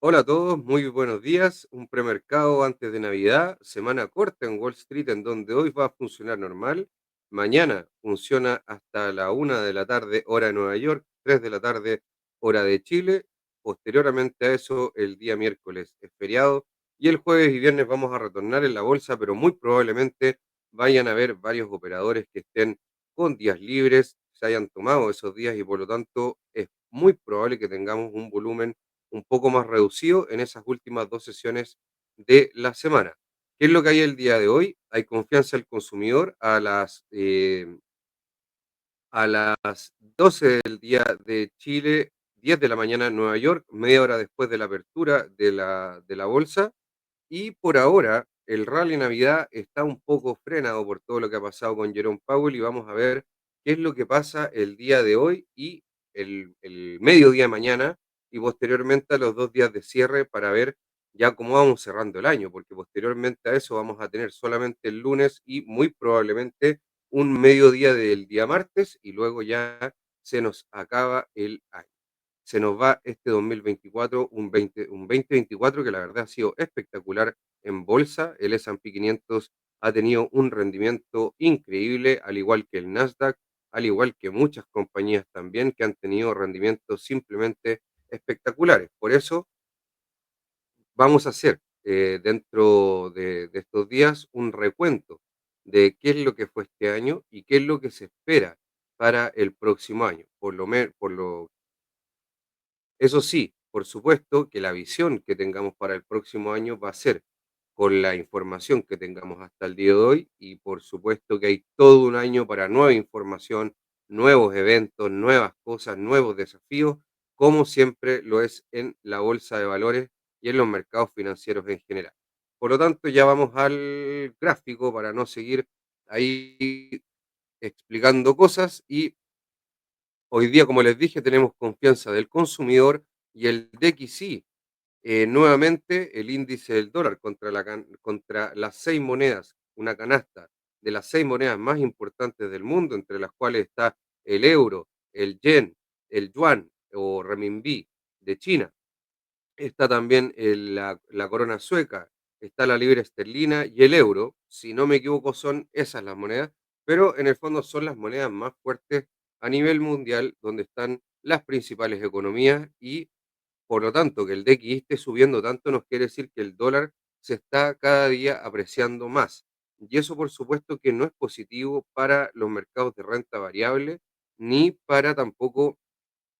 Hola a todos, muy buenos días. Un premercado antes de Navidad, semana corta en Wall Street, en donde hoy va a funcionar normal. Mañana funciona hasta la 1 de la tarde, hora de Nueva York, 3 de la tarde, hora de Chile. Posteriormente a eso, el día miércoles es feriado. Y el jueves y viernes vamos a retornar en la bolsa, pero muy probablemente vayan a haber varios operadores que estén con días libres, se hayan tomado esos días y por lo tanto es muy probable que tengamos un volumen un poco más reducido en esas últimas 2 sesiones de la semana. ¿Qué es lo que hay el día de hoy? Hay confianza del consumidor a las 12 del día de Chile, 10 de la mañana en Nueva York, media hora después de la apertura de la bolsa. Y por ahora, el rally Navidad está un poco frenado por todo lo que ha pasado con Jerome Powell y vamos a ver qué es lo que pasa el día de hoy y el mediodía de mañana y posteriormente a los 2 días de cierre para ver ya cómo vamos cerrando el año, porque posteriormente a eso vamos a tener solamente el lunes y muy probablemente un mediodía del día martes y luego ya se nos acaba el año. Se nos va este 2024, un 2024 que la verdad ha sido espectacular en bolsa. El S&P 500 ha tenido un rendimiento increíble, al igual que el Nasdaq, al igual que muchas compañías también que han tenido rendimientos simplemente espectaculares. Por eso vamos a hacer dentro de estos días un recuento de qué es lo que fue este año y qué es lo que se espera para el próximo año. Eso sí, por supuesto que la visión que tengamos para el próximo año va a ser con la información que tengamos hasta el día de hoy y por supuesto que hay todo un año para nueva información, nuevos eventos, nuevas cosas, nuevos desafíos, como siempre lo es en la bolsa de valores y en los mercados financieros en general. Por lo tanto, ya vamos al gráfico para no seguir ahí explicando cosas y hoy día, como les dije, tenemos confianza del consumidor y el DXY, nuevamente el índice del dólar contra las 6 monedas, una canasta de las 6 monedas más importantes del mundo, entre las cuales está el euro, el yen, el yuan o renminbi de China. Está también la corona sueca, está la libra esterlina y el euro. Si no me equivoco, son esas las monedas, pero en el fondo son las monedas más fuertes a nivel mundial, donde están las principales economías y por lo tanto que el DXY esté subiendo tanto nos quiere decir que el dólar se está cada día apreciando más. Y eso por supuesto que no es positivo para los mercados de renta variable ni para tampoco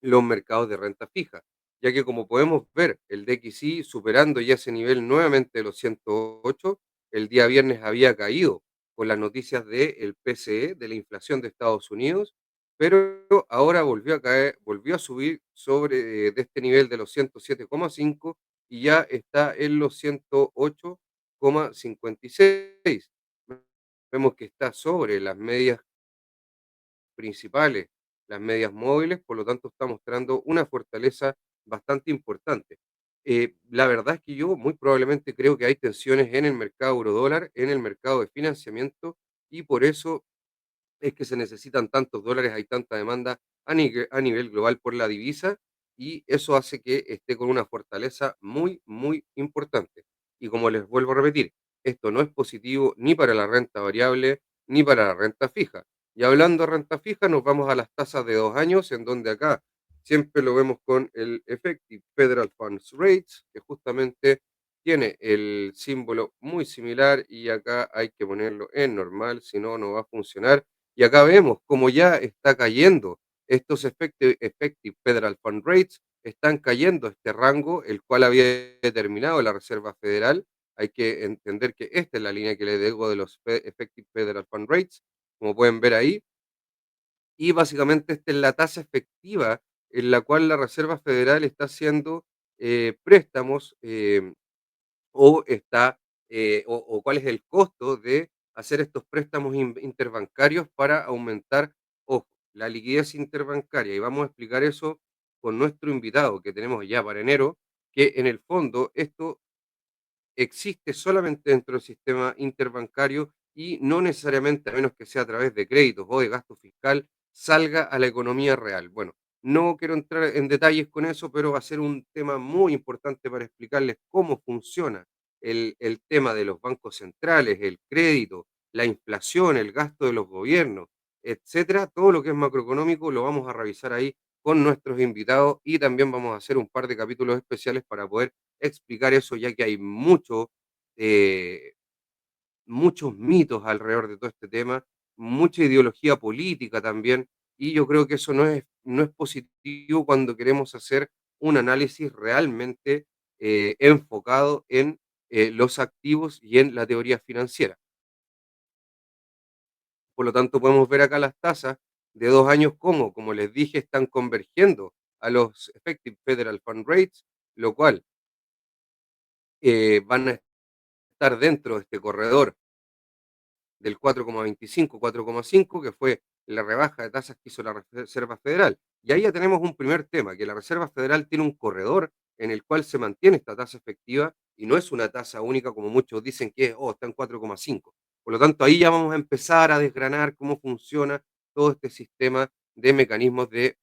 los mercados de renta fija, ya que como podemos ver, el DXY superando ya ese nivel nuevamente de los 108, el día viernes había caído con las noticias del PCE, de la inflación de Estados Unidos, pero ahora volvió a caer, volvió a subir sobre de este nivel de los 107,5 y ya está en los 108,56. Vemos que está sobre las medias principales, las medias móviles, por lo tanto está mostrando una fortaleza bastante importante. La verdad es que yo muy probablemente creo que hay tensiones en el mercado eurodólar, en el mercado de financiamiento, y por eso es que se necesitan tantos dólares, hay tanta demanda a nivel global por la divisa y eso hace que esté con una fortaleza muy, muy importante. Y como les vuelvo a repetir, esto no es positivo ni para la renta variable ni para la renta fija. Y hablando de renta fija, nos vamos a las tasas de 2 años, en donde acá siempre lo vemos con el Effective Federal Funds Rates, que justamente tiene el símbolo muy similar y acá hay que ponerlo en normal, si no, no va a funcionar y acá vemos como ya está cayendo estos effective federal fund rates, están cayendo este rango, el cual había determinado la Reserva Federal. Hay que entender que esta es la línea que le digo de los effective federal fund rates, como pueden ver ahí. Y básicamente esta es la tasa efectiva en la cual la Reserva Federal está haciendo préstamos o está, o cuál es el costo de hacer estos préstamos interbancarios para aumentar, ojo, la liquidez interbancaria. Y vamos a explicar eso con nuestro invitado que tenemos ya para enero, que en el fondo esto existe solamente dentro del sistema interbancario y no necesariamente, a menos que sea a través de créditos o de gasto fiscal, salga a la economía real. Bueno, No quiero entrar en detalles con eso, pero va a ser un tema muy importante para explicarles cómo funciona el tema de los bancos centrales, el crédito, la inflación, el gasto de los gobiernos, etcétera. Todo lo que es macroeconómico lo vamos a revisar ahí con nuestros invitados y también vamos a hacer un par de capítulos especiales para poder explicar eso, ya que hay eh, muchos mitos alrededor de todo este tema, mucha ideología política también, y yo creo que eso no es positivo cuando queremos hacer un análisis realmente enfocado en los activos y en la teoría financiera. Por lo tanto, podemos ver acá las tasas de 2 años como les dije, están convergiendo a los Effective Federal Fund Rates, lo cual van a estar dentro de este corredor del 4,25, 4,5, que fue la rebaja de tasas que hizo la Reserva Federal. Y ahí ya tenemos un primer tema, que la Reserva Federal tiene un corredor en el cual se mantiene esta tasa efectiva y no es una tasa única como muchos dicen que es, oh, está en 4,5. Por lo tanto, ahí ya vamos a empezar a desgranar cómo funciona todo este sistema de mecanismos de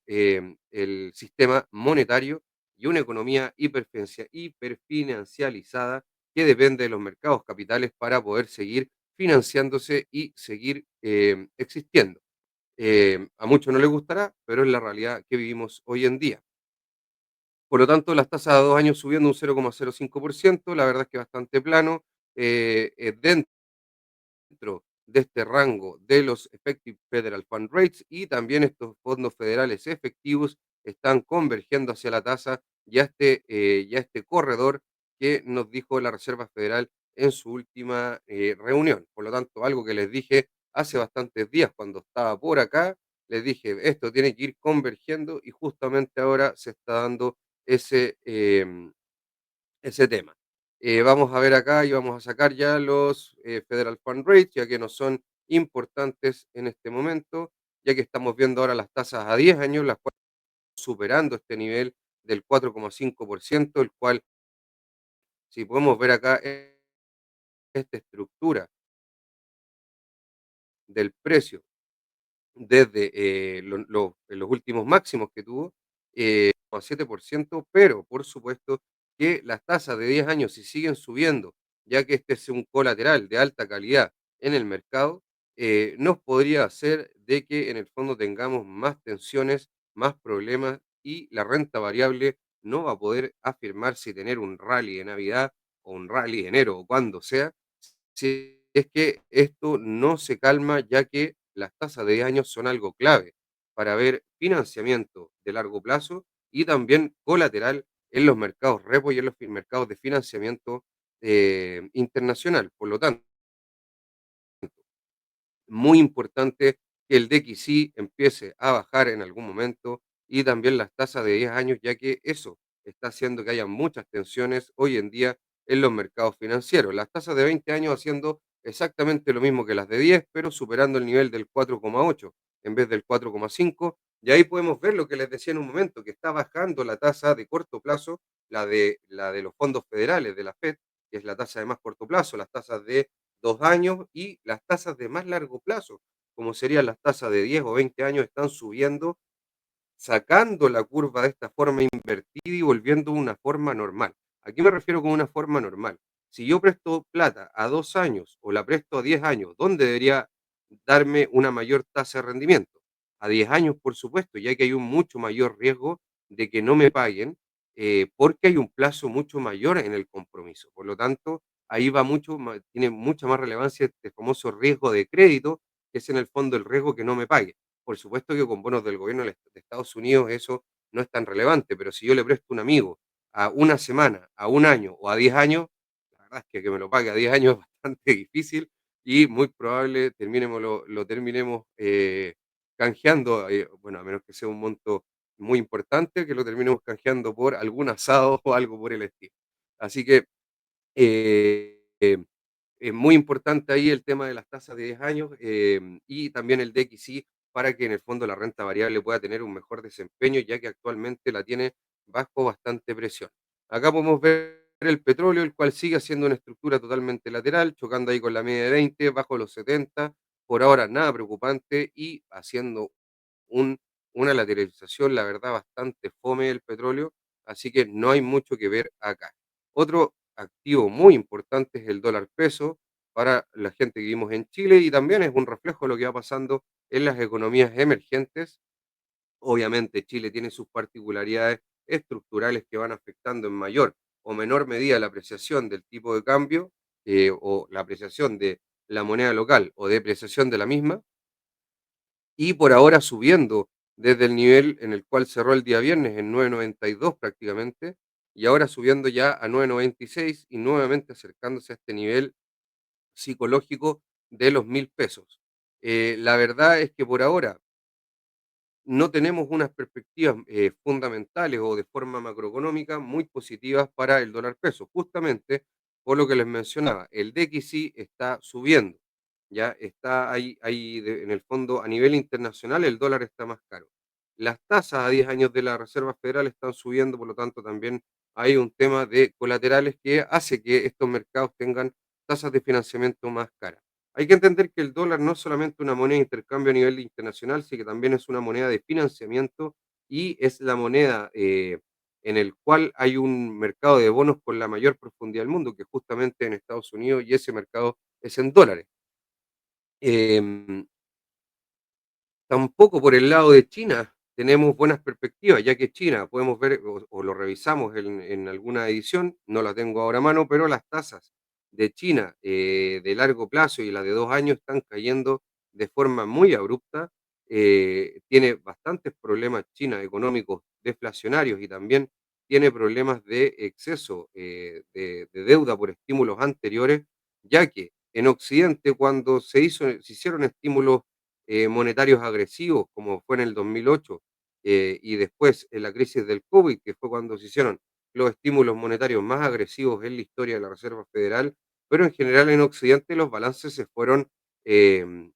el sistema monetario y una economía hiperfinancializada que depende de los mercados capitales para poder seguir financiándose y seguir existiendo. A muchos no les gustará, pero es la realidad que vivimos hoy en día. Por lo tanto, las tasas a 2 años subiendo un 0,05%, la verdad es que bastante plano, dentro de este rango de los Effective Federal Fund Rates y también estos fondos federales efectivos están convergiendo hacia la tasa y a este corredor que nos dijo la Reserva Federal en su última reunión. Por lo tanto, algo que les dije hace bastantes días cuando estaba por acá, les dije, esto tiene que ir convergiendo y justamente ahora se está dando ese tema. Vamos a ver acá y vamos a sacar ya los Federal Fund Rates, ya que no son importantes en este momento, ya que estamos viendo ahora las tasas a 10 años, las cuales están superando este nivel del 4,5%, el cual, si podemos ver acá, esta estructura del precio desde en los últimos máximos que tuvo, a 7%, pero por supuesto que las tasas de 10 años si siguen subiendo, ya que este es un colateral de alta calidad en el mercado, nos podría hacer de que en el fondo tengamos más tensiones, más problemas y la renta variable no va a poder afirmarse y tener un rally de Navidad o un rally de enero o cuando sea, si es que esto no se calma, ya que las tasas de 10 años son algo clave para ver financiamiento de largo plazo y también colateral en los mercados repo y en los mercados de financiamiento internacional. Por lo tanto, muy importante que el DXY empiece a bajar en algún momento y también las tasas de 10 años, ya que eso está haciendo que haya muchas tensiones hoy en día en los mercados financieros. Las tasas de 20 años haciendo exactamente lo mismo que las de 10, pero superando el nivel del 4,8 en vez del 4,5. Y ahí podemos ver lo que les decía en un momento, que está bajando la tasa de corto plazo, la de los fondos federales de la Fed, que es la tasa de más corto plazo, las tasas de 2 años y las tasas de más largo plazo, como serían las tasas de 10 o 20 años, están subiendo, sacando la curva de esta forma invertida y volviendo a una forma normal. ¿A qué me refiero con una forma normal? Si yo presto plata a 2 años o la presto a 10 años, ¿dónde debería darme una mayor tasa de rendimiento? A 10 años, por supuesto, ya que hay un mucho mayor riesgo de que no me paguen, porque hay un plazo mucho mayor en el compromiso. Por lo tanto, ahí va tiene mucha más relevancia este famoso riesgo de crédito, que es en el fondo el riesgo que no me pague. Por supuesto que con bonos del gobierno de Estados Unidos eso no es tan relevante, pero si yo le presto a un amigo a una semana, a un año o a 10 años, la verdad es que me lo pague a 10 años es bastante difícil y muy probable lo terminemos canjeando, bueno, a menos que sea un monto muy importante, que lo terminemos canjeando por algún asado o algo por el estilo. Así que eh, es muy importante ahí el tema de las tasas de 10 años y también el DXY para que en el fondo la renta variable pueda tener un mejor desempeño, ya que actualmente la tiene bajo bastante presión. Acá podemos ver el petróleo, el cual sigue haciendo una estructura totalmente lateral, chocando ahí con la media de 20, bajo los 70, por ahora nada preocupante y haciendo un, una lateralización, la verdad, bastante fome del petróleo, así que no hay mucho que ver acá. Otro activo muy importante es el dólar peso para la gente que vivimos en Chile y también es un reflejo de lo que va pasando en las economías emergentes. Obviamente Chile tiene sus particularidades estructurales que van afectando en mayor o menor medida la apreciación del tipo de cambio, o la apreciación de la moneda local o depreciación de la misma, y por ahora subiendo desde el nivel en el cual cerró el día viernes en 9,92 prácticamente, y ahora subiendo ya a 9,96 y nuevamente acercándose a este nivel psicológico de los 1.000 pesos. La verdad es que por ahora no tenemos unas perspectivas fundamentales o de forma macroeconómica muy positivas para el dólar peso, justamente por lo que les mencionaba, el DXY está subiendo, ya está en el fondo a nivel internacional el dólar está más caro. Las tasas a 10 años de la Reserva Federal están subiendo, por lo tanto también hay un tema de colaterales que hace que estos mercados tengan tasas de financiamiento más caras. Hay que entender que el dólar no es solamente una moneda de intercambio a nivel internacional, sino que también es una moneda de financiamiento y es la moneda en el cual hay un mercado de bonos con la mayor profundidad del mundo, que es justamente en Estados Unidos, y ese mercado es en dólares. Em, Tampoco por el lado de China tenemos buenas perspectivas, ya que China, podemos ver o lo revisamos en alguna edición, no la tengo ahora a mano, pero las tasas de China de largo plazo y las de 2 años están cayendo de forma muy abrupta. Tiene bastantes problemas China económicos deflacionarios y también tiene problemas de exceso de deuda por estímulos anteriores, ya que en Occidente cuando se hicieron estímulos monetarios agresivos, como fue en el 2008, y después en la crisis del COVID, que fue cuando se hicieron los estímulos monetarios más agresivos en la historia de la Reserva Federal, pero en general en Occidente los balances se fueron em,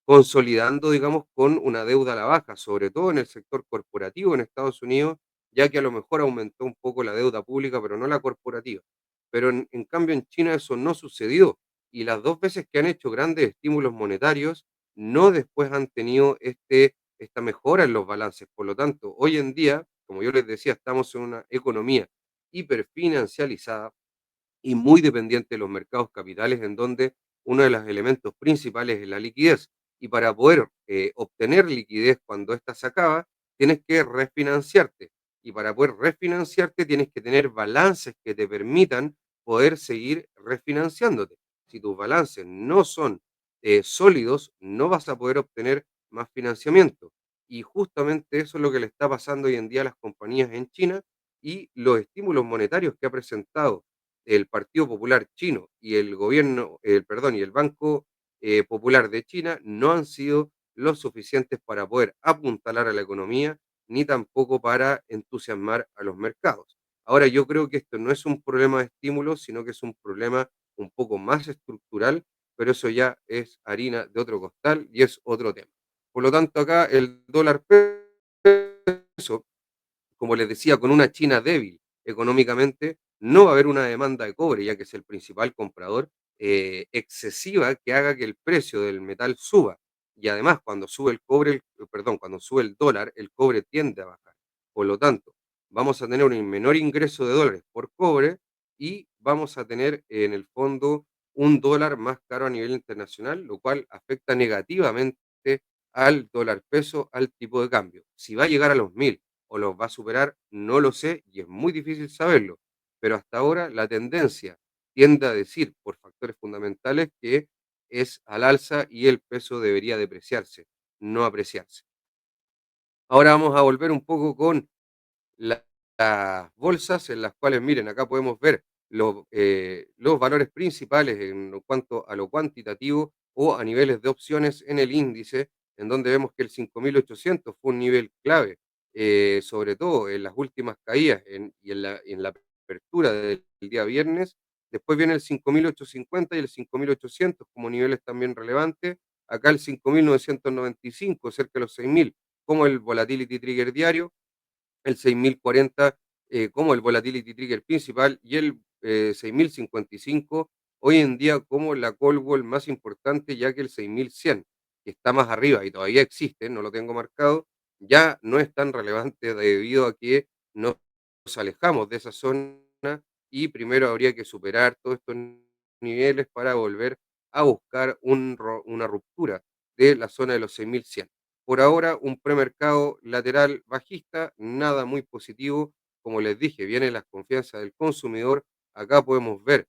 consolidando, digamos, con una deuda a la baja, sobre todo en el sector corporativo en Estados Unidos, ya que a lo mejor aumentó un poco la deuda pública, pero no la corporativa. Pero en cambio en China eso no sucedió y las dos veces que han hecho grandes estímulos monetarios, no después han tenido esta mejora en los balances. Por lo tanto, hoy en día, como yo les decía, estamos en una economía hiperfinancializada y muy dependiente de los mercados capitales, en donde uno de los elementos principales es la liquidez. Y para poder obtener liquidez cuando ésta se acaba, tienes que refinanciarte. Y para poder refinanciarte, tienes que tener balances que te permitan poder seguir refinanciándote. Si tus balances no son sólidos, no vas a poder obtener más financiamiento. Y justamente eso es lo que le está pasando hoy en día a las compañías en China y los estímulos monetarios que ha presentado el Partido Popular Chino y el gobierno, perdón, y el Banco Popular de China no han sido lo suficientes para poder apuntalar a la economía ni tampoco para entusiasmar a los mercados. Ahora, yo creo que esto no es un problema de estímulo, sino que es un problema un poco más estructural, pero eso ya es harina de otro costal y es otro tema. Por lo tanto, acá el dólar peso, como les decía, con una China débil económicamente, no va a haber una demanda de cobre, ya que es el principal comprador, excesiva que haga que el precio del metal suba. Y además, cuando sube el cobre, perdón, cuando sube el dólar, el cobre tiende a bajar. Por lo tanto, vamos a tener un menor ingreso de dólares por cobre y vamos a tener en el fondo un dólar más caro a nivel internacional, lo cual afecta negativamente al dólar peso, al tipo de cambio. Si va a llegar a los 1.000 o los va a superar, no lo sé y es muy difícil saberlo. Pero hasta ahora la tendencia tiende a decir, por factores fundamentales, que es al alza y el peso debería depreciarse, no apreciarse. Ahora vamos a volver un poco con la- las bolsas en las cuales, miren, acá podemos ver los valores principales en cuanto a lo cuantitativo o a niveles de opciones en el índice, en donde vemos que el 5.800 fue un nivel clave, sobre todo en las últimas caídas y en la apertura del día viernes. Después viene el 5.850 y el 5.800 como niveles también relevantes. Acá el 5.995 cerca de los 6.000 como el volatility trigger diario, el 6040 como el volatility trigger principal y el 6055 hoy en día como la call wall más importante, ya que el 6100, que está más arriba y todavía existe, no lo tengo marcado, ya no es tan relevante debido a que nos alejamos de esa zona y primero habría que superar todos estos niveles para volver a buscar una ruptura de la zona de los 6.100. Por ahora, un premercado lateral bajista, nada muy positivo. Como les dije, viene la confianza del consumidor. Acá podemos ver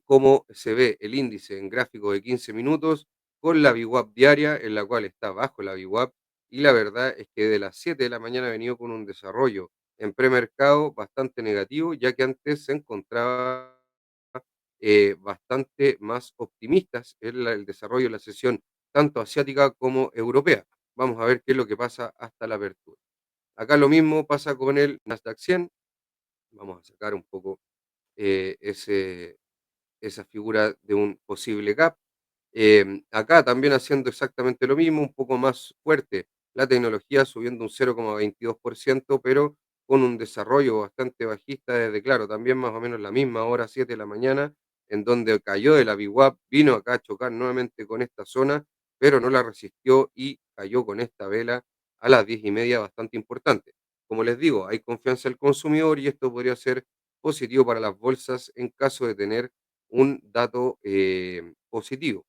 cómo se ve el índice en gráfico de 15 minutos con la VWAP diaria, en la cual está bajo la VWAP, y la verdad es que de las 7 de la mañana ha venido con un desarrollo en premercado bastante negativo, ya que antes se encontraba bastante más optimistas en el desarrollo de la sesión tanto asiática como europea. Vamos a ver qué es lo que pasa hasta la apertura. Acá lo mismo pasa con el Nasdaq 100. Vamos a sacar un poco esa figura de un posible gap. Acá también haciendo exactamente lo mismo, un poco más fuerte, la tecnología subiendo un 0,22%, pero con un desarrollo bastante bajista desde, claro, también más o menos la misma hora, 7 de la mañana, en donde cayó de la VWAP, vino acá a chocar nuevamente con esta zona, pero no la resistió y cayó con esta vela a las 10:30, bastante importante. Como les digo, hay confianza del consumidor y esto podría ser positivo para las bolsas en caso de tener un dato positivo,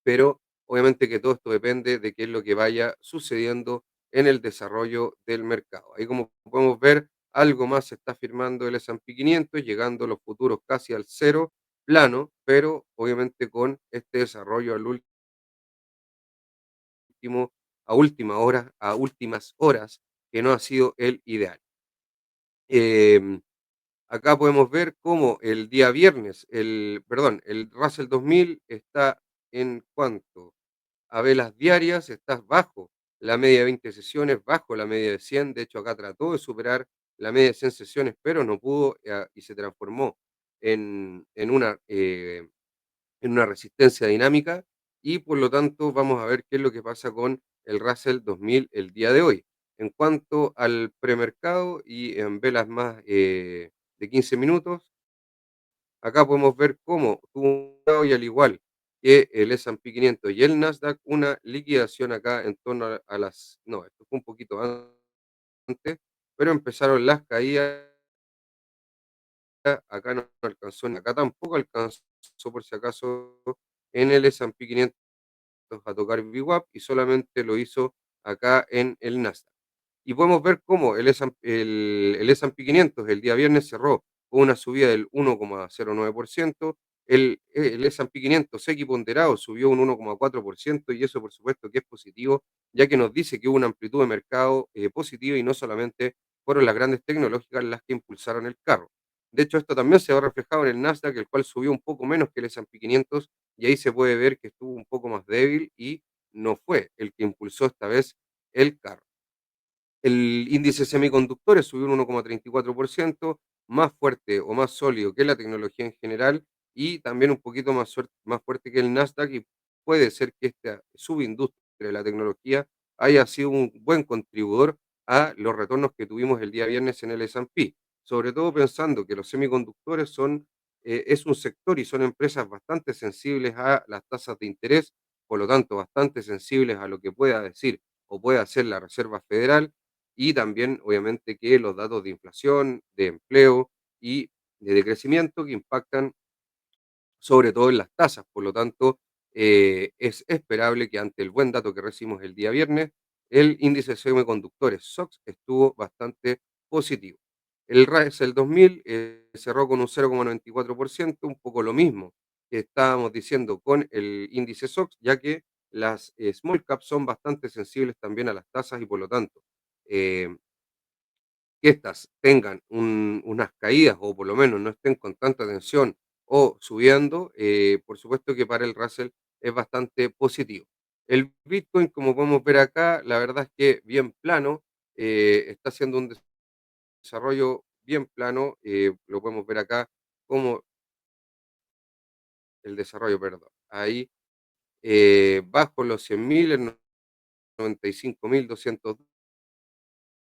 pero obviamente que todo esto depende de qué es lo que vaya sucediendo en el desarrollo del mercado. Ahí como podemos ver, algo más se está firmando el S&P 500, llegando los futuros casi al cero plano, pero obviamente con este desarrollo al último, a última hora, a últimas horas, que no ha sido el ideal. Em, Acá podemos ver cómo el día viernes, el Russell 2000 está en cuanto a velas diarias, está bajo la media de 20 sesiones, bajo la media de 100. De hecho, acá trató de superar la media de 100 sesiones, pero no pudo y se transformó en, en una, eh, en una resistencia dinámica y por lo tanto vamos a ver qué es lo que pasa con el Russell 2000 el día de hoy. En cuanto al premercado y en velas más de 15 minutos, acá podemos ver cómo tuvo y al igual que el S&P 500 y el Nasdaq, una liquidación acá en torno a las, no, esto fue un poquito antes, pero empezaron las caídas, acá no alcanzó, acá tampoco alcanzó por si acaso en el S&P 500 a tocar VWAP y solamente lo hizo acá en el Nasdaq. Y podemos ver cómo el S&P 500 el día viernes cerró con una subida del 1,09%, el S&P 500 equiponderado subió un 1,4% y eso por supuesto que es positivo, ya que nos dice que hubo una amplitud de mercado positiva y no solamente fueron las grandes tecnológicas las que impulsaron el carro. De hecho, esto también se va reflejado en el Nasdaq, el cual subió un poco menos que el S&P 500 y ahí se puede ver que estuvo un poco más débil y no fue el que impulsó esta vez el carro. El índice de semiconductores subió un 1,34%, más fuerte o más sólido que la tecnología en general y también un poquito más fuerte que el Nasdaq y puede ser que esta subindustria de la tecnología haya sido un buen contribuidor a los retornos que tuvimos el día viernes en el S&P, sobre todo pensando que los semiconductores es un sector y son empresas bastante sensibles a las tasas de interés, por lo tanto bastante sensibles a lo que pueda decir o pueda hacer la Reserva Federal y también, obviamente, que los datos de inflación, de empleo y de crecimiento que impactan sobre todo en las tasas. Por lo tanto, es esperable que ante el buen dato que recibimos el día viernes, el índice de semiconductores SOX estuvo bastante positivo. El Russell 2000 cerró con un 0,94%, un poco lo mismo que estábamos diciendo con el índice SOX, ya que las small caps son bastante sensibles también a las tasas y por lo tanto, eh, que éstas tengan unas caídas o por lo menos no estén con tanta tensión o subiendo, por supuesto que para el Russell es bastante positivo. El Bitcoin, como podemos ver acá, la verdad es que bien plano, está haciendo un desarrollo bien plano, lo podemos ver acá como el desarrollo, perdón, ahí bajo los 100.000 en 95.200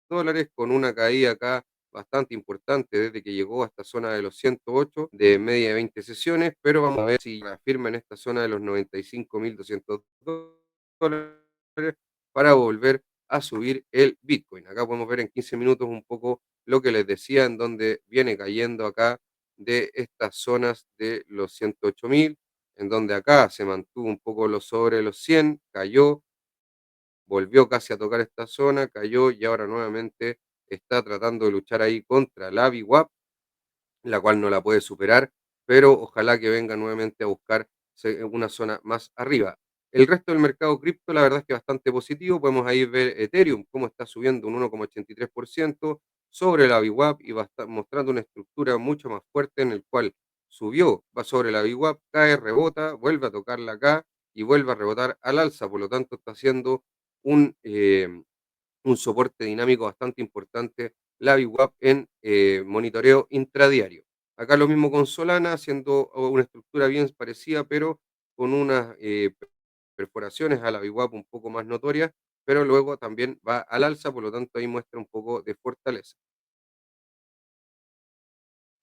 dólares, con una caída acá bastante importante desde que llegó a esta zona de los 108 de media de 20 sesiones, pero vamos a ver si reafirma en esta zona de los 95.200 dólares para volver a subir el Bitcoin. Acá podemos ver en 15 minutos un poco lo que les decía, en donde viene cayendo acá de estas zonas de los 108.000, en donde acá se mantuvo un poco sobre los 100, cayó, volvió casi a tocar esta zona, cayó y ahora nuevamente está tratando de luchar ahí contra la VWAP, la cual no la puede superar, pero ojalá que venga nuevamente a buscar una zona más arriba. El resto del mercado cripto, la verdad es que bastante positivo. Podemos ahí ver Ethereum, cómo está subiendo un 1,83% sobre la VWAP y va a estar mostrando una estructura mucho más fuerte en el cual subió, va sobre la VWAP, cae, rebota, vuelve a tocarla acá y vuelve a rebotar al alza. Por lo tanto, está haciendo un, eh, un soporte dinámico bastante importante, la VWAP en monitoreo intradiario. Acá lo mismo con Solana, haciendo una estructura bien parecida, pero con unas perforaciones a la VWAP un poco más notorias, pero luego también va al alza, por lo tanto ahí muestra un poco de fortaleza.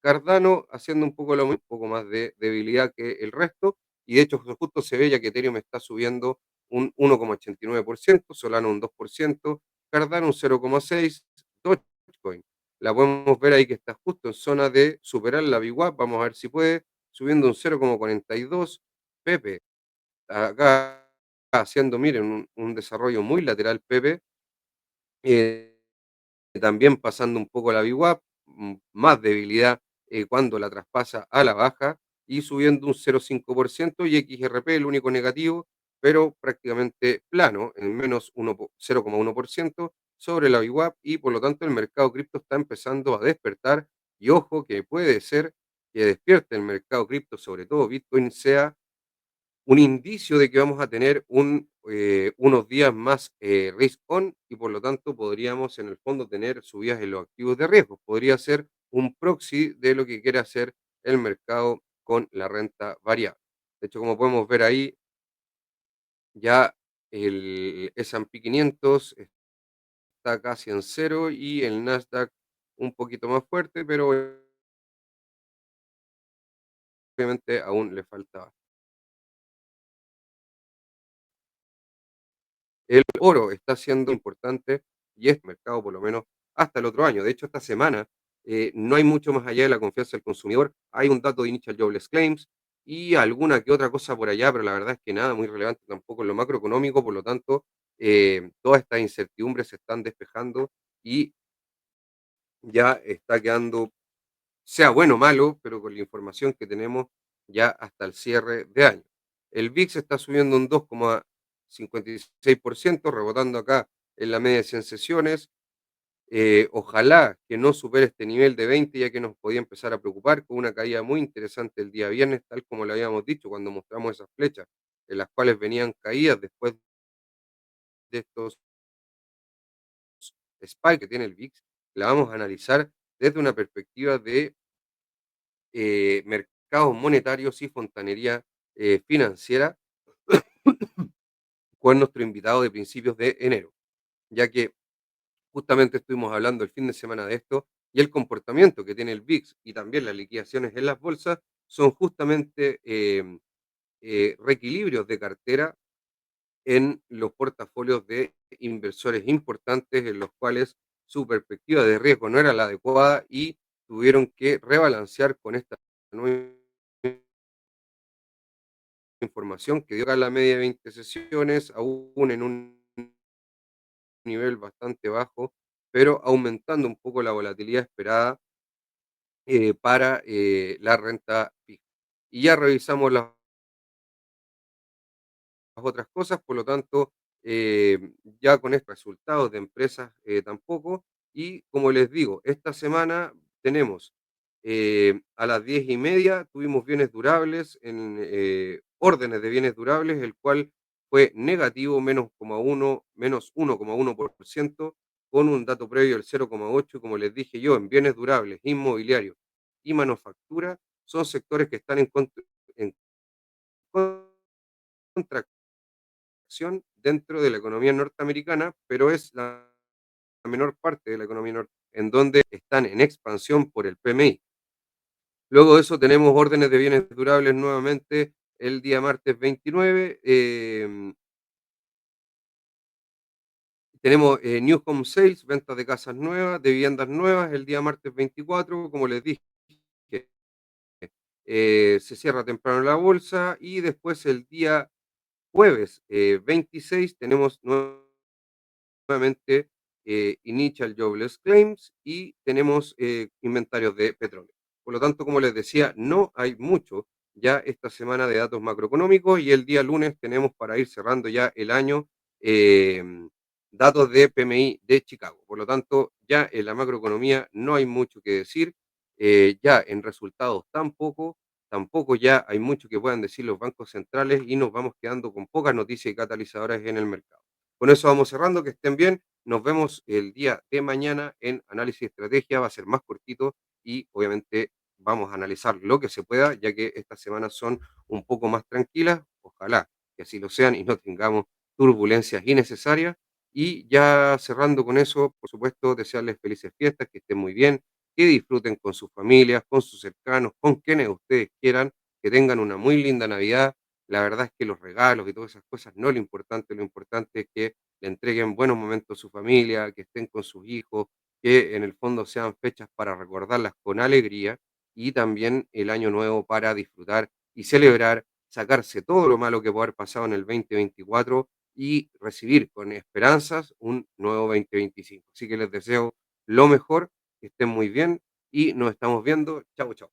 Cardano haciendo un poco lo mismo, un poco más de debilidad que el resto, y de hecho justo se ve ya que Ethereum está subiendo un 1,89%, Solana un 2%, Cardano un 0,6%, Dogecoin. La podemos ver ahí que está justo en zona de superar la VWAP, vamos a ver si puede, subiendo un 0,42%, Pepe, acá haciendo, miren, un desarrollo muy lateral Pepe, eh, también pasando un poco la VWAP, más debilidad cuando la traspasa a la baja y subiendo un 0,5% y XRP el único negativo, pero prácticamente plano, en menos 0,1% sobre la VWAP y por lo tanto el mercado cripto está empezando a despertar y ojo que puede ser que despierte el mercado cripto, sobre todo Bitcoin, sea un indicio de que vamos a tener unos días más risk on y por lo tanto podríamos en el fondo tener subidas en los activos de riesgo. Podría ser un proxy de lo que quiere hacer el mercado con la renta variable. De hecho, como podemos ver ahí, ya el S&P 500 está casi en cero y el Nasdaq un poquito más fuerte, pero obviamente aún le falta. El oro está siendo importante y es mercado por lo menos hasta el otro año. De hecho, esta semana no hay mucho más allá de la confianza del consumidor. Hay un dato de Initial Jobless Claims y alguna que otra cosa por allá, pero la verdad es que nada muy relevante tampoco en lo macroeconómico. Por lo tanto, todas estas incertidumbres se están despejando y ya está quedando, sea bueno o malo, pero con la información que tenemos ya hasta el cierre de año. El VIX está subiendo un 2,56%, rebotando acá en la media de 100 sesiones. Ojalá que no supere este nivel de 20, ya que nos podía empezar a preocupar con una caída muy interesante el día viernes, tal como lo habíamos dicho cuando mostramos esas flechas, en las cuales venían caídas después de estos spikes que tiene el VIX. La vamos a analizar desde una perspectiva de mercados monetarios y fontanería financiera con nuestro invitado de principios de enero, ya que justamente estuvimos hablando el fin de semana de esto y el comportamiento que tiene el VIX y también las liquidaciones en las bolsas son justamente reequilibrios de cartera en los portafolios de inversores importantes en los cuales su perspectiva de riesgo no era la adecuada y tuvieron que rebalancear con esta nueva información que dio acá la media de 20 sesiones, aún en un nivel bastante bajo, pero aumentando un poco la volatilidad esperada para la renta fija. Y ya revisamos las otras cosas, por lo tanto, ya con estos resultados de empresas tampoco. Y como les digo, esta semana tenemos a las 10:30, tuvimos bienes durables, en órdenes de bienes durables, el cual fue negativo, menos 1,1%, con un dato previo del 0,8%, como les dije yo, en bienes durables, inmobiliarios y manufactura, son sectores que están en contracción dentro de la economía norteamericana, pero es la menor parte de la economía en donde están en expansión por el PMI. Luego de eso tenemos órdenes de bienes durables nuevamente el día martes 29, Tenemos New Home Sales, ventas de casas nuevas, de viviendas nuevas, el día martes 24, como les dije. Se cierra temprano la bolsa y después el día jueves 26 tenemos nuevamente Initial Jobless Claims y tenemos inventarios de petróleo. Por lo tanto, como les decía, no hay mucho ya esta semana de datos macroeconómicos y el día lunes tenemos para ir cerrando ya el año eh, datos de PMI de Chicago. Por lo tanto, ya en la macroeconomía no hay mucho que decir, ya en resultados tampoco ya hay mucho que puedan decir los bancos centrales y nos vamos quedando con pocas noticias y catalizadores en el mercado. Con eso vamos cerrando, que estén bien. Nos vemos el día de mañana en Análisis de Estrategia, va a ser más cortito y obviamente vamos a analizar lo que se pueda, ya que estas semanas son un poco más tranquilas, ojalá que así lo sean y no tengamos turbulencias innecesarias. Y ya cerrando con eso, por supuesto, desearles felices fiestas, que estén muy bien, que disfruten con sus familias, con sus cercanos, con quienes ustedes quieran, que tengan una muy linda Navidad. La verdad es que los regalos y todas esas cosas no lo importante es que le entreguen buenos momentos a su familia, que estén con sus hijos, que en el fondo sean fechas para recordarlas con alegría y también el año nuevo para disfrutar y celebrar, sacarse todo lo malo que puede haber pasado en el 2024 y recibir con esperanzas un nuevo 2025. Así que les deseo lo mejor, que estén muy bien y nos estamos viendo. Chau, chau.